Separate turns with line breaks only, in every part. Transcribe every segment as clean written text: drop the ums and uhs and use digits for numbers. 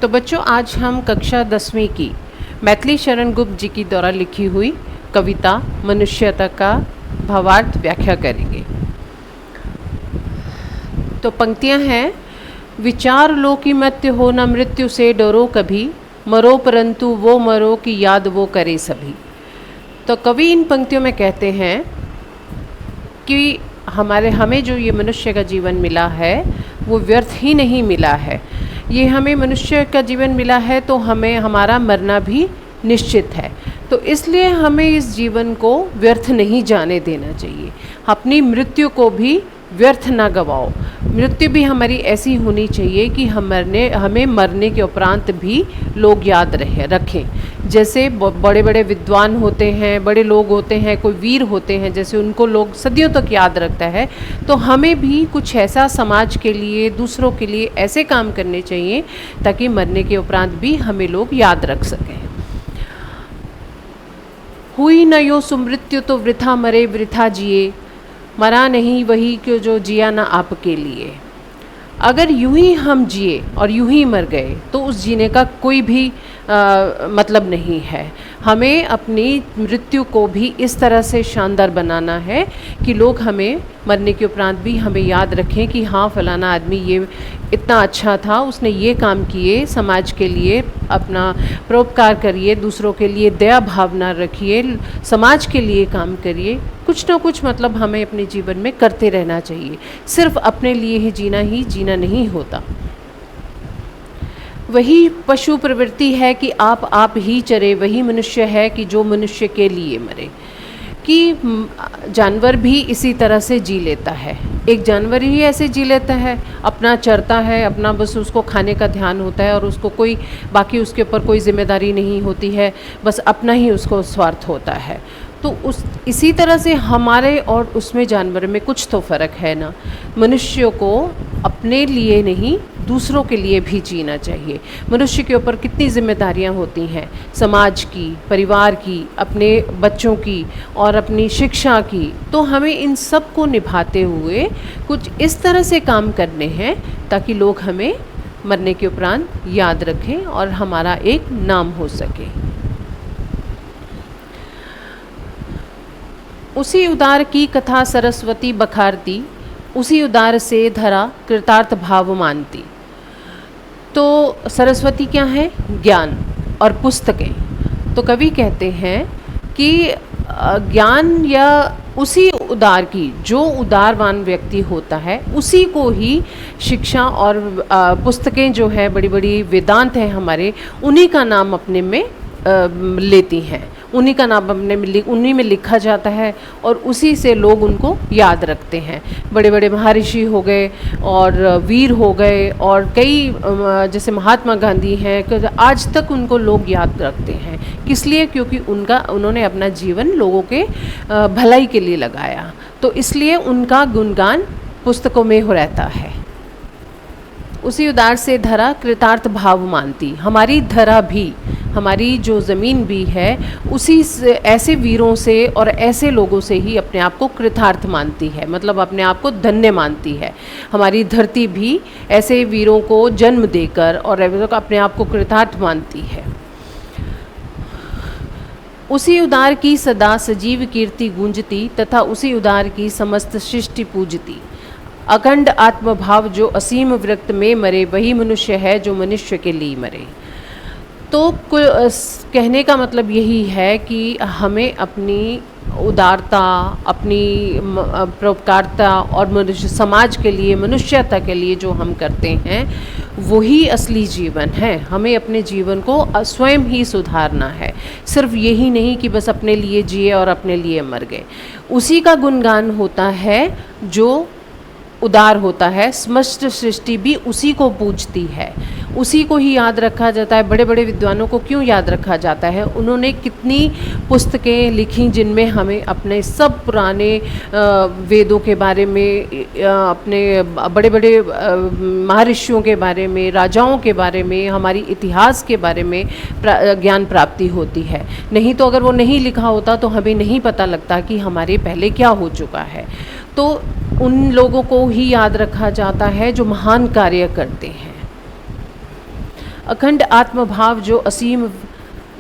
तो बच्चों, आज हम कक्षा 10वीं की मैथिली शरण गुप्त जी की द्वारा लिखी हुई कविता मनुष्यता का भावार्थ व्याख्या करेंगे। तो पंक्तियां हैं। विचार लो कि मत्य हो न मृत्यु से डरो कभी, मरो परंतु वो मरो कि याद वो करे सभी। तो कवि इन पंक्तियों में कहते हैं कि हमें जो ये मनुष्य का जीवन मिला है वो व्यर्थ ही नहीं मिला है। ये हमें मनुष्य का जीवन मिला है तो हमें हमारा मरना भी निश्चित है। तो इसलिए हमें इस जीवन को व्यर्थ नहीं जाने देना चाहिए। अपनी मृत्यु को भी व्यर्थ ना गवाओ। मृत्यु भी हमारी ऐसी होनी चाहिए कि हमें मरने के उपरांत भी लोग याद रखें। जैसे बड़े बड़े विद्वान होते हैं, बड़े लोग होते हैं, कोई वीर होते हैं, जैसे उनको लोग सदियों तक याद रखता है, तो हमें भी कुछ ऐसा समाज के लिए, दूसरों के लिए ऐसे काम करने चाहिए ताकि मरने के उपरांत भी हमें लोग याद रख सकें। हुई न यो सुमृत्यु तो वृथा मरे वृथा जिए, मरा नहीं वही क्यों जो जिया ना आपके लिए। अगर यूं ही हम जिए और यूं ही मर गए तो उस जीने का कोई भी मतलब नहीं है। हमें अपनी मृत्यु को भी इस तरह से शानदार बनाना है कि लोग हमें मरने के उपरांत भी हमें याद रखें कि हाँ, फलाना आदमी ये इतना अच्छा था, उसने ये काम किए, समाज के लिए अपना परोपकार करिए, दूसरों के लिए दया भावना रखिए, समाज के लिए काम करिए। कुछ ना कुछ मतलब हमें अपने जीवन में करते रहना चाहिए। सिर्फ अपने लिए ही जीना नहीं होता। वही पशु प्रवृत्ति है कि आप ही चरे, वही मनुष्य है कि जो मनुष्य के लिए मरे। कि जानवर भी इसी तरह से जी लेता है। एक जानवर ही ऐसे जी लेता है, अपना चरता है, अपना बस उसको खाने का ध्यान होता है और उसको कोई बाकी उसके ऊपर कोई जिम्मेदारी नहीं होती है, बस अपना ही उसको स्वार्थ होता है। तो इसी तरह से हमारे और उसमें जानवर में कुछ तो फ़र्क है ना। मनुष्य को अपने लिए नहीं, दूसरों के लिए भी जीना चाहिए। मनुष्य के ऊपर कितनी जिम्मेदारियां होती हैं, समाज की, परिवार की, अपने बच्चों की और अपनी शिक्षा की। तो हमें इन सब को निभाते हुए कुछ इस तरह से काम करने हैं ताकि लोग हमें मरने के उपरांत याद रखें और हमारा एक नाम हो सके। उसी उदार की कथा सरस्वती बखारती, उसी उदार से धरा कृतार्थ भाव मानती। तो सरस्वती क्या है? ज्ञान और पुस्तकें। तो कवि कहते हैं कि ज्ञान या उसी उदार की, जो उदारवान व्यक्ति होता है उसी को ही शिक्षा और पुस्तकें जो है, बड़ी बड़ी वेदांत हैं हमारे, उन्हीं का नाम अपने में लेती हैं, उन्हीं का नाम उन्हीं में लिखा जाता है और उसी से लोग उनको याद रखते हैं। बड़े बड़े महर्षि हो गए और वीर हो गए और कई जैसे महात्मा गांधी हैं, आज तक उनको लोग याद रखते हैं। किस लिए? क्योंकि उन्होंने अपना जीवन लोगों के भलाई के लिए लगाया, तो इसलिए उनका गुणगान पुस्तकों में हो रहता है। उसी उदार से धरा कृतार्थ भाव मानती। हमारी धरा भी, हमारी जो ज़मीन भी है, उसी से, ऐसे वीरों से और ऐसे लोगों से ही अपने आप को कृतार्थ मानती है, मतलब अपने आप को धन्य मानती है। हमारी धरती भी ऐसे वीरों को जन्म देकर और अपने आप को कृतार्थ मानती है। उसी उदार की सदा सजीव कीर्ति गूंजती, तथा उसी उदार की समस्त सृष्टि पूजती। अखंड आत्मभाव जो असीम वृत्त में मरे, वही मनुष्य है जो मनुष्य के लिए मरे। तो कहने का मतलब यही है कि हमें अपनी उदारता, अपनी परोपकारता और मनुष्य समाज के लिए, मनुष्यता के लिए जो हम करते हैं वही असली जीवन है। हमें अपने जीवन को स्वयं ही सुधारना है, सिर्फ यही नहीं कि बस अपने लिए जिए और अपने लिए मर गए। उसी का गुणगान होता है जो उदार होता है। समस्त सृष्टि भी उसी को पूजती है, उसी को ही याद रखा जाता है। बड़े बड़े विद्वानों को क्यों याद रखा जाता है? उन्होंने कितनी पुस्तकें लिखी जिनमें हमें अपने सब पुराने वेदों के बारे में, अपने बड़े बड़े महर्षियों के बारे में, राजाओं के बारे में, हमारी इतिहास के बारे में ज्ञान प्राप्ति होती है। नहीं तो अगर वो नहीं लिखा होता तो हमें नहीं पता लगता कि हमारे पहले क्या हो चुका है। तो उन लोगों को ही याद रखा जाता है जो महान कार्य करते हैं। अखंड आत्मभाव जो असीम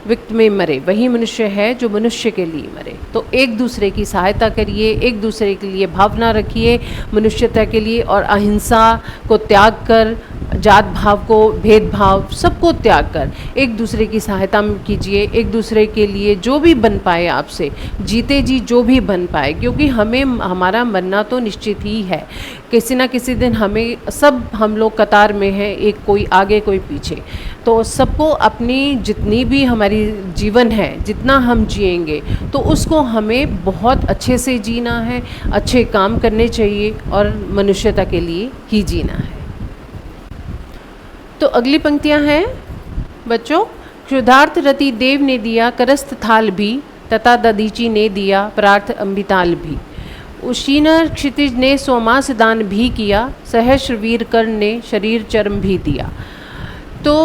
विक्त में मरे वही मनुष्य है जो मनुष्य के लिए मरे। तो एक दूसरे की सहायता करिए, एक दूसरे के लिए भावना रखिए मनुष्यता के लिए, और अहिंसा को त्याग कर, जात भाव को, भेदभाव सबको त्याग कर एक दूसरे की सहायता कीजिए। एक दूसरे के लिए जो भी बन पाए आपसे, जीते जी जो भी बन पाए, क्योंकि हमें हमारा मरना तो निश्चित ही है। किसी ना किसी दिन हमें, सब हम लोग कतार में हैं, एक कोई आगे कोई पीछे, तो सबको अपनी जितनी भी हमारी जीवन है, जितना हम जिएंगे तो उसको हमें बहुत अच्छे से जीना है, अच्छे काम करने चाहिए और मनुष्यता के लिए ही जीना है। तो अगली पंक्तियां हैं बच्चों। क्षुधार्थ रति देव ने दिया करस्थ थाल भी, तथा ददीची ने दिया प्रार्थ अम्बिताल भी। उशीनर क्षितिज ने सोमास दान भी किया, सहस्र वीर कर्ण ने शरीर चर्म भी दिया। तो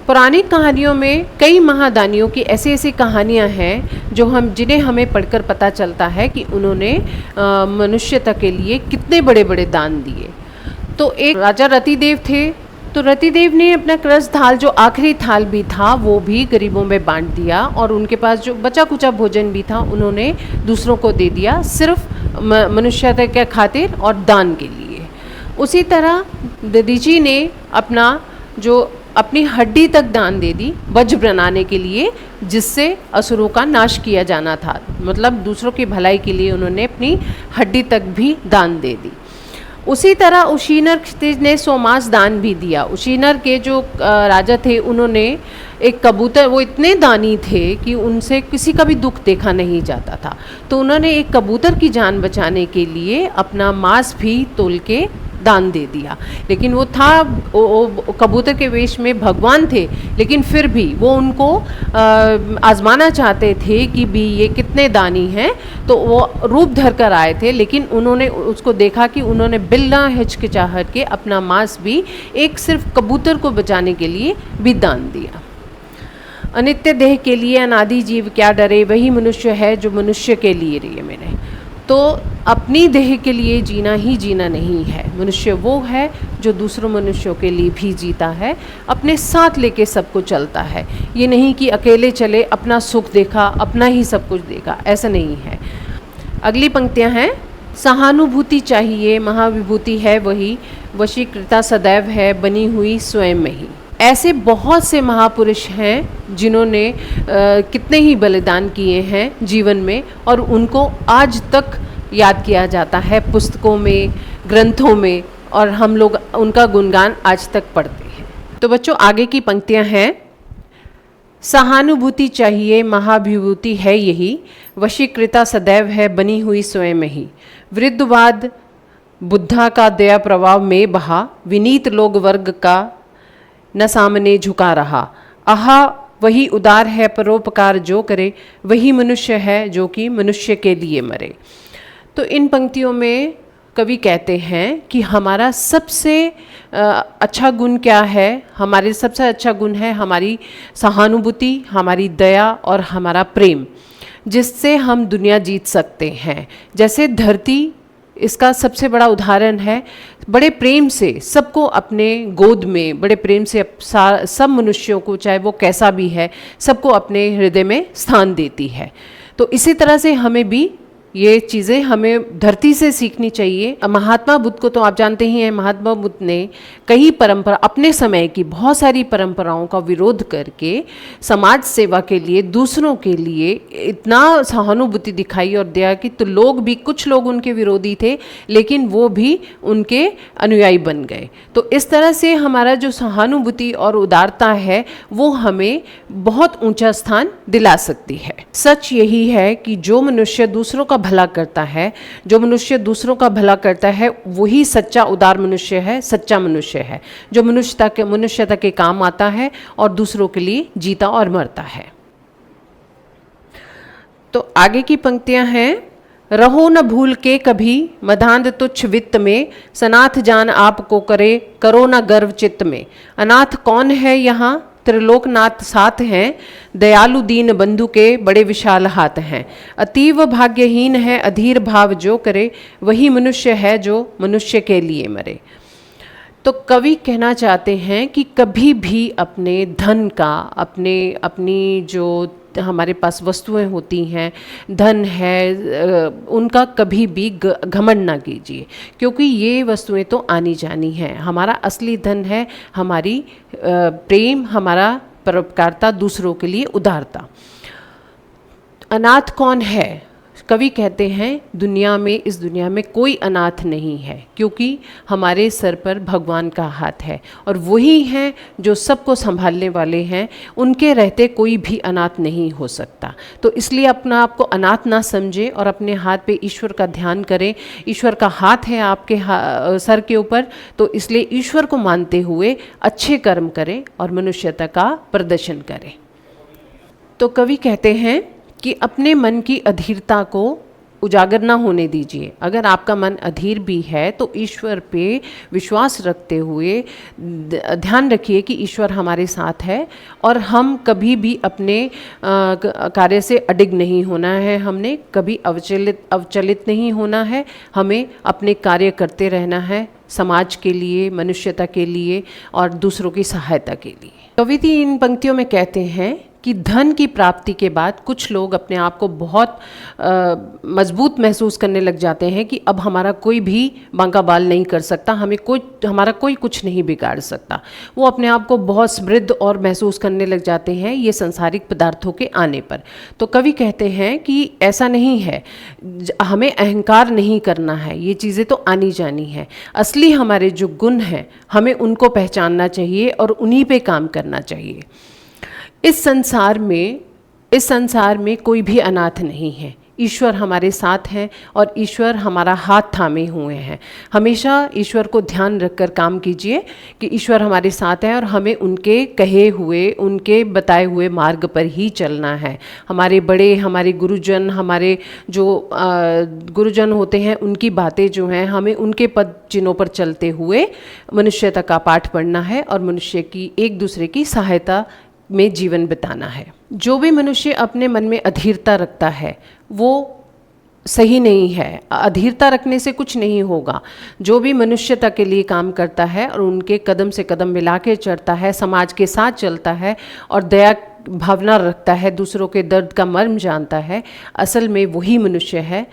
पौराणिक कहानियों में कई महादानियों की ऐसी ऐसी कहानियां हैं जो जिन्हें हमें पढ़कर पता चलता है कि उन्होंने मनुष्यता के लिए कितने बड़े बड़े दान दिए। तो एक राजा रतिदेव थे, तो रतिदेव ने अपना करस्थ थाल, जो आखिरी थाल भी था, वो भी गरीबों में बांट दिया, और उनके पास जो बचा कुचा भोजन भी था उन्होंने दूसरों को दे दिया, सिर्फ मनुष्यता के खातिर और दान के लिए। उसी तरह ददीची ने अपनी हड्डी तक दान दे दी वज्र बनाने के लिए, जिससे असुरों का नाश किया जाना था। मतलब दूसरों की भलाई के लिए उन्होंने अपनी हड्डी तक भी दान दे दी। उसी तरह उशीनर क्षितिज ने सोमास दान भी दिया। उशीनर के जो राजा थे, उन्होंने एक कबूतर, वो इतने दानी थे कि उनसे किसी का भी दुख देखा नहीं जाता था, तो उन्होंने एक कबूतर की जान बचाने के लिए अपना मांस भी तोल के दान दे दिया। लेकिन वो था, कबूतर के वेश में भगवान थे, लेकिन फिर भी वो उनको आजमाना चाहते थे कि भी ये कितने दानी हैं, तो वो रूप धर कर आए थे। लेकिन उन्होंने उसको देखा कि उन्होंने बिल्ला हिचकिचाहट के अपना मांस भी एक सिर्फ कबूतर को बचाने के लिए भी दान दिया। अनित्य देह के लिए अनादि जीव क्या डरे, वही मनुष्य है जो मनुष्य के लिए रिए मैंने। तो अपनी देह के लिए जीना ही जीना नहीं है। मनुष्य वो है जो दूसरों मनुष्यों के लिए भी जीता है, अपने साथ लेके सबको चलता है। ये नहीं कि अकेले चले, अपना सुख देखा, अपना ही सब कुछ देखा, ऐसा नहीं है। अगली पंक्तियां हैं। सहानुभूति चाहिए महाविभूति है वही, वशीकृता सदैव है बनी हुई स्वयं में ही। ऐसे बहुत से महापुरुष हैं जिन्होंने कितने ही बलिदान किए हैं जीवन में, और उनको आज तक याद किया जाता है पुस्तकों में, ग्रंथों में, और हम लोग उनका गुणगान आज तक पढ़ते हैं। तो बच्चों आगे की पंक्तियां हैं। सहानुभूति चाहिए महाविभूति है यही, वशीकृता सदैव है बनी हुई स्वयं में ही। वृद्धवाद बुद्धा का दया प्रभाव में बहा, विनीत लोग वर्ग का न सामने झुका रहा। आहा वही उदार है परोपकार जो करे, वही मनुष्य है जो कि मनुष्य के लिए मरे। तो इन पंक्तियों में कवि कहते हैं कि हमारा सबसे अच्छा गुण क्या है। हमारे सबसे अच्छा गुण है हमारी सहानुभूति, हमारी दया और हमारा प्रेम, जिससे हम दुनिया जीत सकते हैं। जैसे धरती इसका सबसे बड़ा उदाहरण है। बड़े प्रेम से सबको अपने गोद में, बड़े प्रेम से सब मनुष्यों को, चाहे वो कैसा भी है, सबको अपने हृदय में स्थान देती है। तो इसी तरह से हमें भी ये चीज़ें हमें धरती से सीखनी चाहिए। महात्मा बुद्ध को तो आप जानते ही हैं, महात्मा बुद्ध ने कई परंपरा, अपने समय की बहुत सारी परंपराओं का विरोध करके समाज सेवा के लिए, दूसरों के लिए इतना सहानुभूति दिखाई और दिया कि तो लोग भी, कुछ लोग उनके विरोधी थे लेकिन वो भी उनके अनुयायी बन गए। तो इस तरह से हमारा जो सहानुभूति और उदारता है वो हमें बहुत ऊंचा स्थान दिला सकती है। सच यही है कि जो मनुष्य दूसरों का भला करता है, जो मनुष्य दूसरों का भला करता है, वही सच्चा उदार मनुष्य है, सच्चा मनुष्य है, जो मनुष्यता के काम आता है और दूसरों के लिए जीता और मरता है। तो आगे की पंक्तियां हैं। रहो न भूल के कभी मधांध तुच्छ वित्त में, सनाथ जान आपको करे करो न गर्व चित्त में। अनाथ कौन है यहाँ, त्रिलोकनाथ साथ हैं, दयालु दीन बंधु के बड़े विशाल हाथ हैं। अतीव भाग्यहीन है अधीर भाव जो करे, वही मनुष्य है जो मनुष्य के लिए मरे। तो कवि कहना चाहते हैं कि कभी भी अपने धन का, अपनी जो हमारे पास वस्तुएं होती हैं, धन है, उनका कभी भी घमंड ना कीजिए, क्योंकि ये वस्तुएं तो आनी जानी हैं। हमारा असली धन है हमारी प्रेम, हमारा परोपकारता, दूसरों के लिए उदारता। अनाथ कौन है? कवि कहते हैं इस दुनिया में कोई अनाथ नहीं है, क्योंकि हमारे सर पर भगवान का हाथ है और वही हैं जो सबको संभालने वाले हैं। उनके रहते कोई भी अनाथ नहीं हो सकता। तो इसलिए अपना आप को अनाथ ना समझें और अपने हाथ पे ईश्वर का ध्यान करें। ईश्वर का हाथ है आपके सर के ऊपर, तो इसलिए ईश्वर को मानते हुए अच्छे कर्म करें और मनुष्यता का प्रदर्शन करें। तो कवि कहते हैं कि अपने मन की अधीरता को उजागर ना होने दीजिए। अगर आपका मन अधीर भी है तो ईश्वर पे विश्वास रखते हुए ध्यान रखिए कि ईश्वर हमारे साथ है और हम कभी भी अपने कार्य से अडिग नहीं होना है। हमने कभी अवचलित नहीं होना है। हमें अपने कार्य करते रहना है, समाज के लिए, मनुष्यता के लिए और दूसरों की सहायता के लिए। कवि इन पंक्तियों में कहते हैं कि धन की प्राप्ति के बाद कुछ लोग अपने आप को बहुत मजबूत महसूस करने लग जाते हैं कि अब हमारा कोई भी बांका बाल नहीं कर सकता, हमारा कोई कुछ नहीं बिगाड़ सकता। वो अपने आप को बहुत समृद्ध और महसूस करने लग जाते हैं ये संसारिक पदार्थों के आने पर। तो कवि कहते हैं कि ऐसा नहीं है, हमें अहंकार नहीं करना है, ये चीज़ें तो आनी जानी है। असली हमारे जो गुण हैं हमें उनको पहचानना चाहिए और उन्हीं पे काम करना चाहिए। इस संसार में कोई भी अनाथ नहीं है। ईश्वर हमारे साथ हैं और ईश्वर हमारा हाथ थामे हुए हैं। हमेशा ईश्वर को ध्यान रखकर काम कीजिए कि ईश्वर हमारे साथ हैं और हमें उनके कहे हुए, उनके बताए हुए मार्ग पर ही चलना है। हमारे बड़े, हमारे गुरुजन, हमारे जो गुरुजन होते हैं, उनकी बातें जो हैं, हमें उनके पद चिन्हों पर चलते हुए मनुष्यता का पाठ पढ़ना है और मनुष्य की, एक दूसरे की सहायता में जीवन बिताना है। जो भी मनुष्य अपने मन में अधीरता रखता है वो सही नहीं है। अधीरता रखने से कुछ नहीं होगा। जो भी मनुष्यता के लिए काम करता है और उनके कदम से कदम मिला के चलता है, समाज के साथ चलता है और दया भावना रखता है, दूसरों के दर्द का मर्म जानता है, असल में वही मनुष्य है